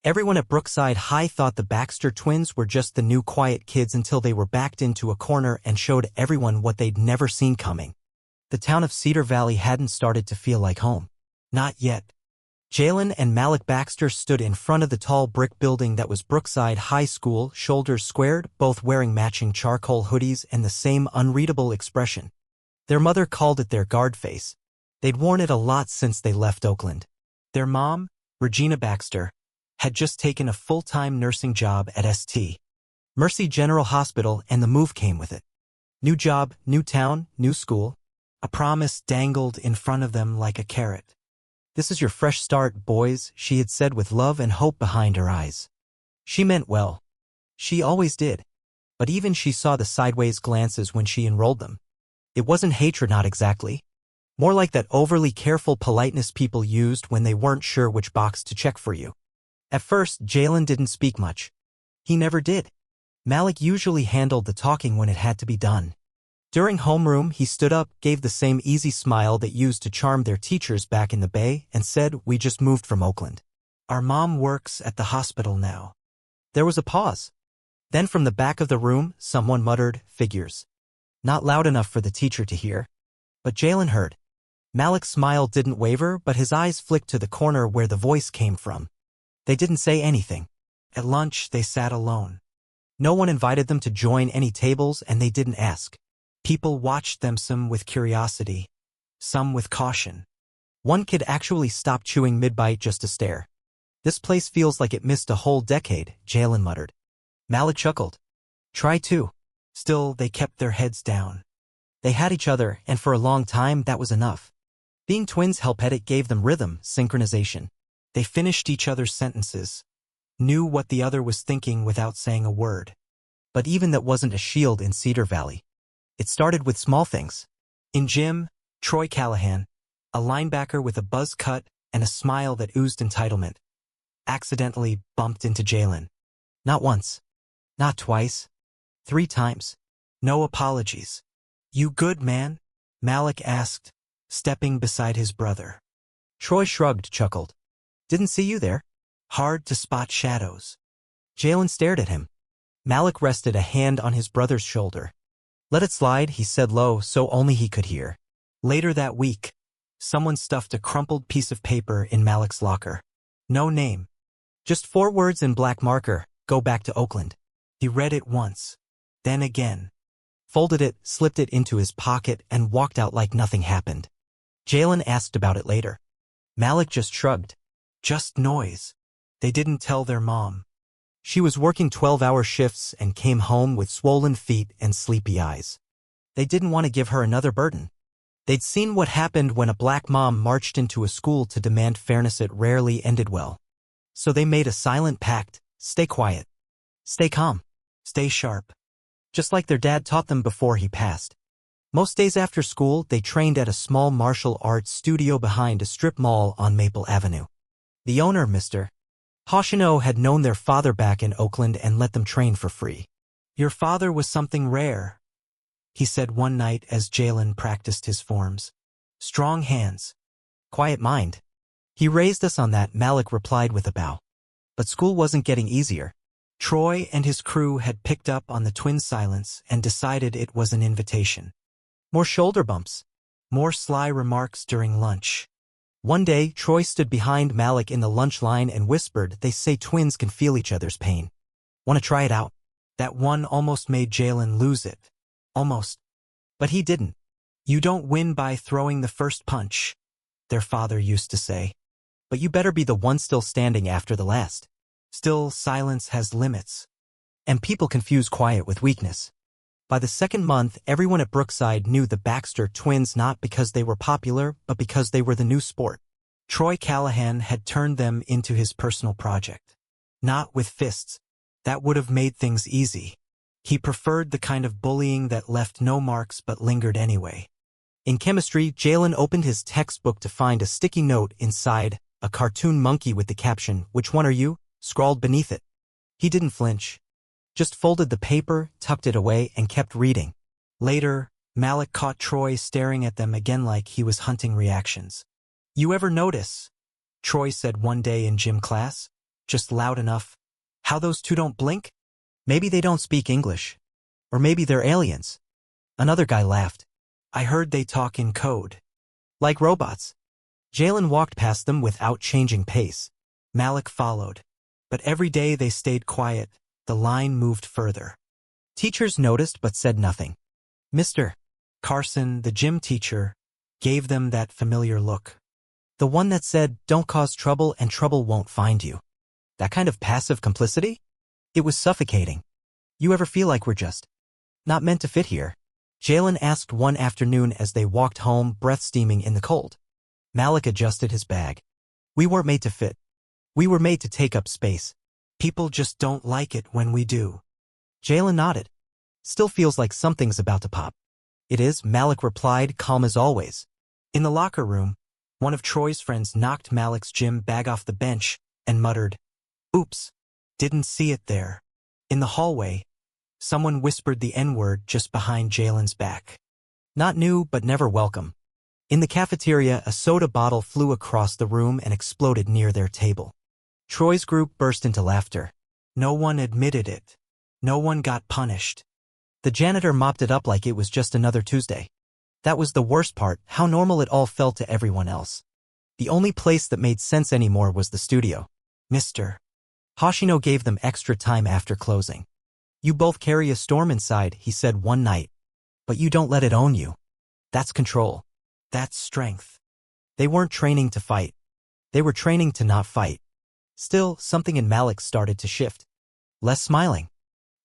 Everyone at Brookside High thought the Baxter twins were just the new quiet kids until they were backed into a corner and showed everyone what they'd never seen coming. The town of Cedar Valley hadn't started to feel like home. Not yet. Jalen and Malik Baxter stood in front of the tall brick building that was Brookside High School, shoulders squared, both wearing matching charcoal hoodies and the same unreadable expression. Their mother called it their guard face. They'd worn it a lot since they left Oakland. Their mom, Regina Baxter, had just taken a full-time nursing job at St. Mercy General Hospital, and the move came with it. New job, new town, new school. A promise dangled in front of them like a carrot. "This is your fresh start, boys," she had said with love and hope behind her eyes. She meant well. She always did. But even she saw the sideways glances when she enrolled them. It wasn't hatred, not exactly. More like that overly careful politeness people used when they weren't sure which box to check for you. At first, Jalen didn't speak much. He never did. Malik usually handled the talking when it had to be done. During homeroom, he stood up, gave the same easy smile that used to charm their teachers back in the Bay, and said, "We just moved from Oakland. Our mom works at the hospital now." There was a pause. Then from the back of the room, someone muttered, "Figures." Not loud enough for the teacher to hear. But Jalen heard. Malik's smile didn't waver, but his eyes flicked to the corner where the voice came from. They didn't say anything. At lunch, they sat alone. No one invited them to join any tables, and they didn't ask. People watched them, some with curiosity, some with caution. One kid actually stopped chewing mid-bite just to stare. "This place feels like it missed a whole decade," Jalen muttered. Malik chuckled. "Try to." Still, they kept their heads down. They had each other, and for a long time, that was enough. Being twins helped. It gave them rhythm, synchronization. They finished each other's sentences, knew what the other was thinking without saying a word. But even that wasn't a shield in Cedar Valley. It started with small things. In gym, Troy Callahan, a linebacker with a buzz cut and a smile that oozed entitlement, accidentally bumped into Jalen. Not once. Not twice. 3 times. No apologies. "You good, man?" Malik asked, stepping beside his brother. Troy shrugged, chuckled. "Didn't see you there. Hard to spot shadows." Jalen stared at him. Malik rested a hand on his brother's shoulder. "Let it slide," he said low so only he could hear. Later that week, someone stuffed a crumpled piece of paper in Malik's locker. No name. Just 4 words in black marker, "Go back to Oakland." He read it once. Then again. Folded it, slipped it into his pocket, and walked out like nothing happened. Jalen asked about it later. Malik just shrugged. Just noise. They didn't tell their mom. She was working 12-hour shifts and came home with swollen feet and sleepy eyes. They didn't want to give her another burden. They'd seen what happened when a black mom marched into a school to demand fairness. It rarely ended well. So they made a silent pact: stay quiet, stay calm, stay sharp. Just like their dad taught them before he passed. Most days after school, they trained at a small martial arts studio behind a strip mall on Maple Avenue. The owner, Mr. Hoshino, had known their father back in Oakland and let them train for free. "Your father was something rare," he said one night as Jalen practiced his forms. "Strong hands. Quiet mind. He raised us on that," Malik replied with a bow. But school wasn't getting easier. Troy and his crew had picked up on the twins' silence and decided it was an invitation. More shoulder bumps. More sly remarks during lunch. One day, Troy stood behind Malik in the lunch line and whispered, "They say twins can feel each other's pain. Want to try it out?" That one almost made Jalen lose it. Almost. But he didn't. "You don't win by throwing the first punch," their father used to say. "But you better be the one still standing after the last." Still, silence has limits. And people confuse quiet with weakness. By the second month, everyone at Brookside knew the Baxter twins, not because they were popular, but because they were the new sport. Troy Callahan had turned them into his personal project. Not with fists. That would have made things easy. He preferred the kind of bullying that left no marks but lingered anyway. In chemistry, Jalen opened his textbook to find a sticky note inside, a cartoon monkey with the caption, "Which one are you?" scrawled beneath it. He didn't flinch. Just folded the paper, tucked it away, and kept reading. Later, Malik caught Troy staring at them again like he was hunting reactions. "You ever notice," Troy said one day in gym class, Just loud enough. How those two don't blink? Maybe they don't speak English. Or maybe they're aliens. Another guy laughed. I heard they talk in code. Like robots. Jalen walked past them without changing pace. Malik followed. But every day they stayed quiet. The line moved further. Teachers noticed but said nothing. Mr. Carson, the gym teacher, gave them that familiar look. The one that said, don't cause trouble and trouble won't find you. That kind of passive complicity? It was suffocating. You ever feel like we're just not meant to fit here? Jalen asked one afternoon as they walked home, breath steaming in the cold. Malik adjusted his bag. We weren't made to fit. We were made to take up space. People just don't like it when we do. Jalen nodded. Still feels like something's about to pop. It is, Malik replied, calm as always. In the locker room, one of Troy's friends knocked Malik's gym bag off the bench and muttered, Oops, didn't see it there. In the hallway, someone whispered the N-word just behind Jalen's back. Not new, but never welcome. In the cafeteria, a soda bottle flew across the room and exploded near their table. Troy's group burst into laughter. No one admitted it. No one got punished. The janitor mopped it up like it was just another Tuesday. That was the worst part, how normal it all felt to everyone else. The only place that made sense anymore was the studio. Mr. Hoshino gave them extra time after closing. You both carry a storm inside, he said one night. But you don't let it own you. That's control. That's strength. They weren't training to fight. They were training to not fight. Still, something in Malik started to shift. Less smiling.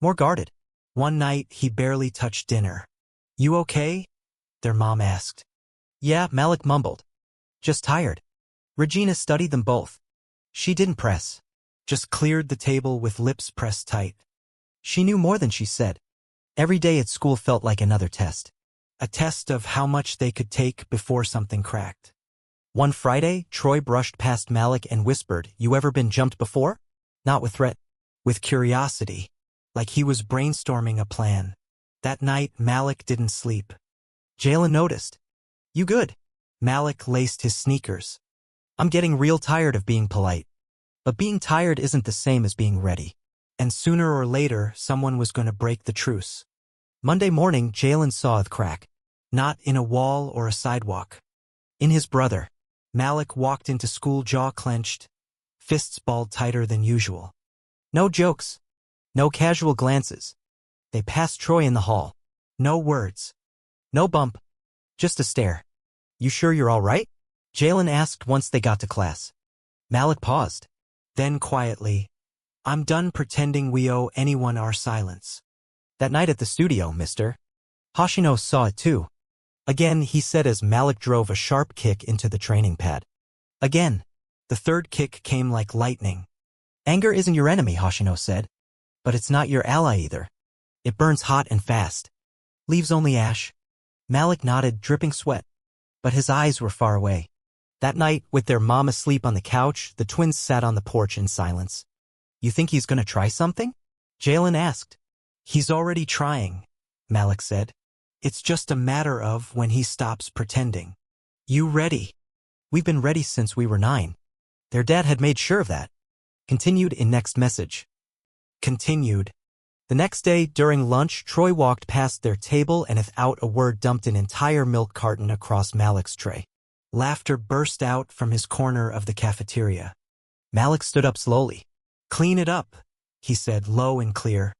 More guarded. One night, he barely touched dinner. You okay? Their mom asked. Yeah, Malik mumbled. Just tired. Regina studied them both. She didn't press. Just cleared the table with lips pressed tight. She knew more than she said. Every day at school felt like another test. A test of how much they could take before something cracked. One Friday, Troy brushed past Malik and whispered, You ever been jumped before? Not with threat. With curiosity. Like he was brainstorming a plan. That night, Malik didn't sleep. Jalen noticed. You good? Malik laced his sneakers. I'm getting real tired of being polite. But being tired isn't the same as being ready. And sooner or later, someone was going to break the truce. Monday morning, Jalen saw a crack. Not in a wall or a sidewalk. In his brother. Malik walked into school jaw clenched, fists balled tighter than usual. No jokes. No casual glances. They passed Troy in the hall. No words. No bump. Just a stare. You sure you're all right? Jalen asked once they got to class. Malik paused. Then quietly, I'm done pretending we owe anyone our silence. That night at the studio, Mr. Hoshino saw it too. Again, he said as Malik drove a sharp kick into the training pad. Again, the third kick came like lightning. Anger isn't your enemy, Hoshino said. But it's not your ally either. It burns hot and fast. Leaves only ash. Malik nodded, dripping sweat. But his eyes were far away. That night, with their mom asleep on the couch, the twins sat on the porch in silence. You think he's gonna try something? Jalen asked. He's already trying, Malik said. It's just a matter of when he stops pretending. You ready? We've been ready since we were 9. Their dad had made sure of that. Continued in next message. Continued. The next day, during lunch, Troy walked past their table and without a word dumped an entire milk carton across Malik's tray. Laughter burst out from his corner of the cafeteria. Malik stood up slowly. Clean it up, he said, low and clear.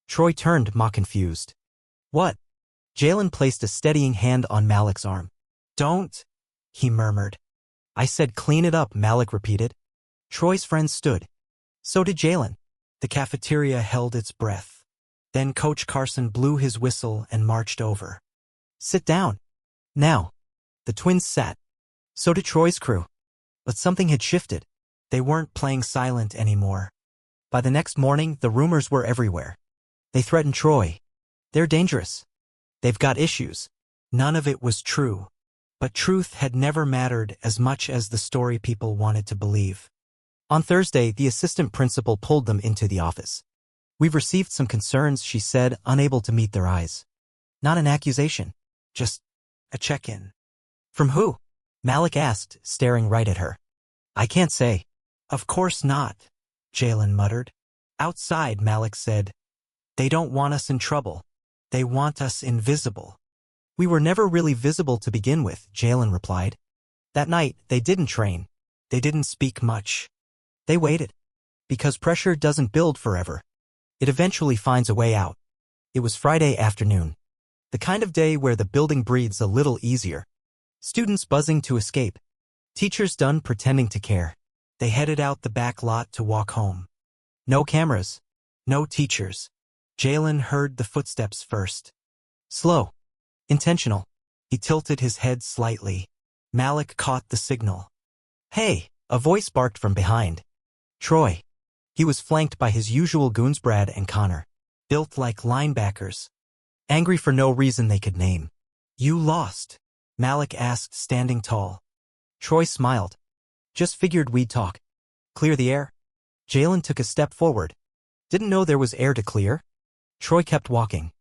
Troy turned, mock confused. What? Jalen placed a steadying hand on Malik's arm. Don't, he murmured. I said clean it up, Malik repeated. Troy's friends stood. So did Jalen. The cafeteria held its breath. Then Coach Carson blew his whistle and marched over. Sit down. Now. The twins sat. So did Troy's crew. But something had shifted. They weren't playing silent anymore. By the next morning, the rumors were everywhere. They threatened Troy. They're dangerous. They've got issues. None of it was true. But truth had never mattered as much as the story people wanted to believe. On Thursday, the assistant principal pulled them into the office. We've received some concerns, she said, unable to meet their eyes. Not an accusation. Just a check-in. From who? Malik asked, staring right at her. I can't say. Of course not. Jalen muttered. Outside, Malik said. They don't want us in trouble. They want us invisible. We were never really visible to begin with, Jalen replied. That night, they didn't train. They didn't speak much. They waited. Because pressure doesn't build forever. It eventually finds a way out. It was Friday afternoon. The kind of day where the building breathes a little easier. Students buzzing to escape. Teachers done pretending to care. They headed out the back lot to walk home. No cameras. No teachers. Jalen heard the footsteps first. Slow. Intentional. He tilted his head slightly. Malik caught the signal. Hey, a voice barked from behind. Troy. He was flanked by his usual goons Brad and Connor. Built like linebackers. Angry for no reason they could name. You lost? Malik asked, standing tall. Troy smiled. Just figured we'd talk. Clear the air? Jalen took a step forward. Didn't know there was air to clear? Troy kept walking.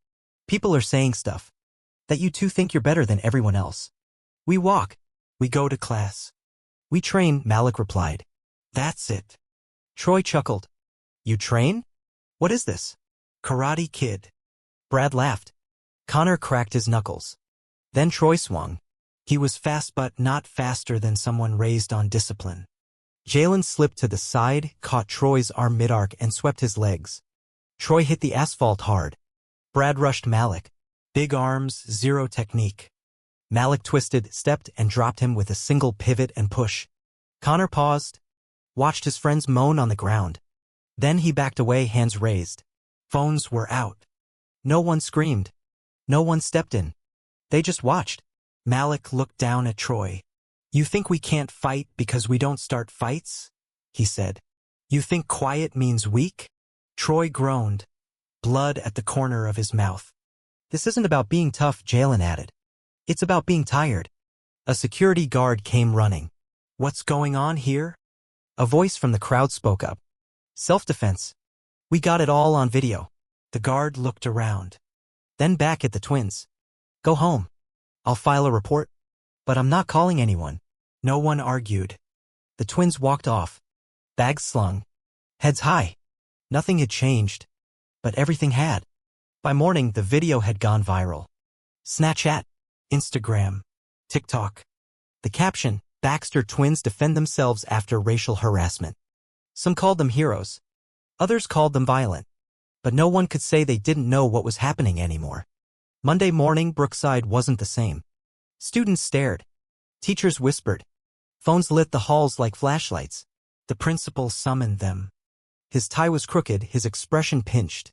People are saying stuff. That you two think you're better than everyone else. We walk. We go to class. We train, Malik replied. That's it. Troy chuckled. You train? What is this? Karate Kid. Brad laughed. Connor cracked his knuckles. Then Troy swung. He was fast but not faster than someone raised on discipline. Jalen slipped to the side, caught Troy's arm mid-arc and swept his legs. Troy hit the asphalt hard. Brad rushed Malik. Big arms, zero technique. Malik twisted, stepped, and dropped him with a single pivot and push. Connor paused, watched his friends moan on the ground. Then he backed away, hands raised. Phones were out. No one screamed. No one stepped in. They just watched. Malik looked down at Troy. You think we can't fight because we don't start fights? He said. You think quiet means weak? Troy groaned, blood at the corner of his mouth. This isn't about being tough, Jalen added. It's about being tired. A security guard came running. What's going on here? A voice from the crowd spoke up. Self-defense. We got it all on video. The guard looked around. Then back at the twins. Go home. I'll file a report. But I'm not calling anyone. No one argued. The twins walked off. Bags slung. Heads high. Nothing had changed. But everything had. By morning, the video had gone viral. Snapchat, Instagram, TikTok. The caption, Baxter twins defend themselves after racial harassment. Some called them heroes. Others called them violent. But no one could say they didn't know what was happening anymore. Monday morning, Brookside wasn't the same. Students stared. Teachers whispered. Phones lit the halls like flashlights. The principal summoned them. His tie was crooked, his expression pinched.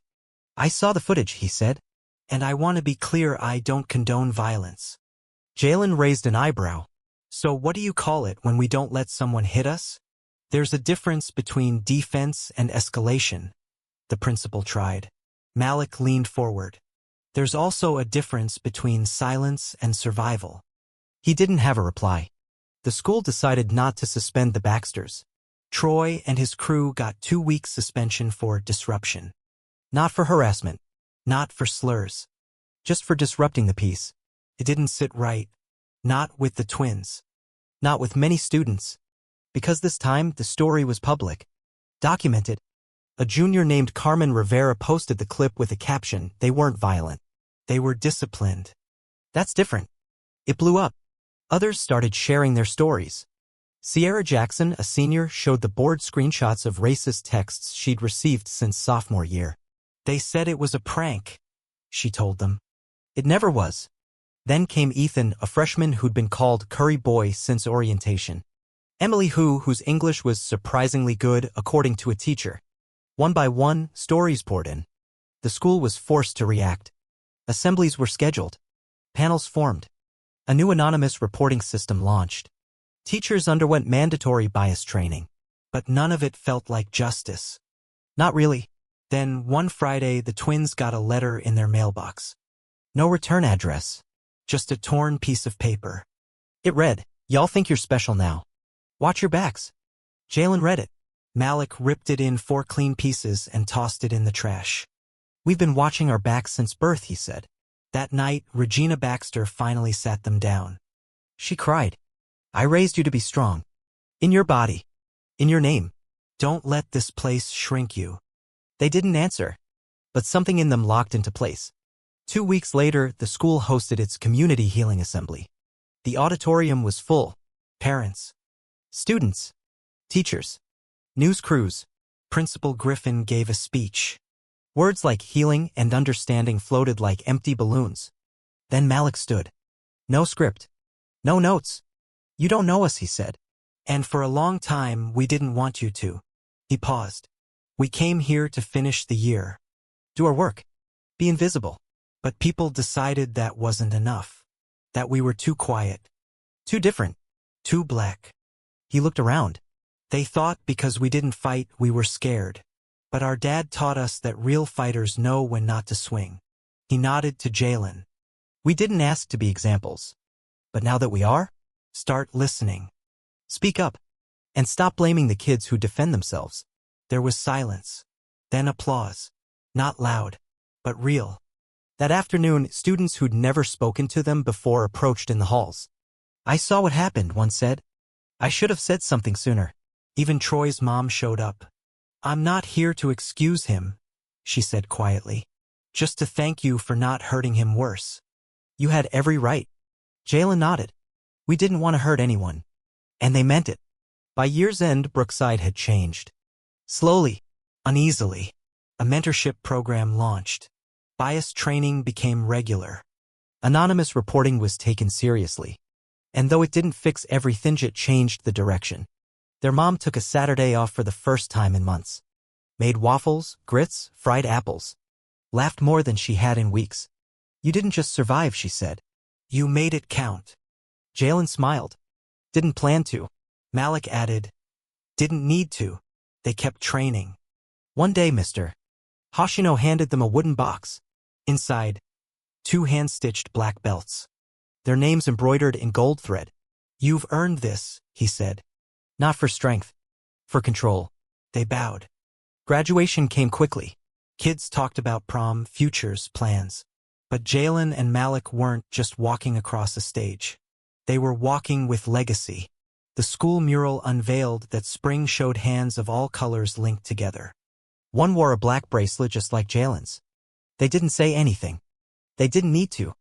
I saw the footage, he said. And I want to be clear, I don't condone violence. Jalen raised an eyebrow. So what do you call it when we don't let someone hit us? There's a difference between defense and escalation. The principal tried. Malik leaned forward. There's also a difference between silence and survival. He didn't have a reply. The school decided not to suspend the Baxters. Troy and his crew got 2 weeks suspension for disruption. Not for harassment. Not for slurs. Just for disrupting the peace. It didn't sit right. Not with the twins. Not with many students. Because this time, the story was public. Documented. A junior named Carmen Rivera posted the clip with a caption, they weren't violent. They were disciplined. That's different. It blew up. Others started sharing their stories. Sierra Jackson, a senior, showed the board screenshots of racist texts she'd received since sophomore year. They said it was a prank, she told them. It never was. Then came Ethan, a freshman who'd been called Curry Boy since orientation. Emily whose English was surprisingly good, according to a teacher. One by one, stories poured in. The school was forced to react. Assemblies were scheduled. Panels formed. A new anonymous reporting system launched. Teachers underwent mandatory bias training. But none of it felt like justice. Not really. Then, one Friday, the twins got a letter in their mailbox. No return address. Just a torn piece of paper. It read, "Y'all think you're special now. Watch your backs." Jalen read it. Malik ripped it in 4 clean pieces and tossed it in the trash. "We've been watching our backs since birth," he said. That night, Regina Baxter finally sat them down. She cried. "I raised you to be strong. In your body. In your name. Don't let this place shrink you. They didn't answer, but something in them locked into place. 2 weeks later, the school hosted its community healing assembly. The auditorium was full. Parents, students, teachers, news crews. Principal Griffin gave a speech. Words like healing and understanding floated like empty balloons. Then Malik stood. No script. No notes. You don't know us, he said. And for a long time, we didn't want you to. He paused. We came here to finish the year. Do our work. Be invisible. But people decided that wasn't enough. That we were too quiet. Too different. Too black. He looked around. They thought because we didn't fight, we were scared. But our dad taught us that real fighters know when not to swing. He nodded to Jalen. We didn't ask to be examples. But now that we are, start listening. Speak up. And stop blaming the kids who defend themselves. There was silence. Then applause. Not loud, but real. That afternoon, students who'd never spoken to them before approached in the halls. I saw what happened, one said. I should have said something sooner. Even Troy's mom showed up. I'm not here to excuse him, she said quietly. Just to thank you for not hurting him worse. You had every right. Jalen nodded. We didn't want to hurt anyone. And they meant it. By year's end, Brookside had changed. Slowly, uneasily, a mentorship program launched. Bias training became regular. Anonymous reporting was taken seriously. And though it didn't fix everything, it changed the direction. Their mom took a Saturday off for the first time in months. Made waffles, grits, fried apples. Laughed more than she had in weeks. You didn't just survive, she said. You made it count. Jalen smiled. Didn't plan to. Malik added. Didn't need to. They kept training. One day, Mr. Hoshino handed them a wooden box. Inside, 2 hand-stitched black belts. Their names embroidered in gold thread. You've earned this, he said. Not for strength. For control. They bowed. Graduation came quickly. Kids talked about prom, futures, plans. But Jalen and Malik weren't just walking across a stage. They were walking with legacy. The school mural unveiled that spring showed hands of all colors linked together. One wore a black bracelet just like Jalen's. They didn't say anything. They didn't need to.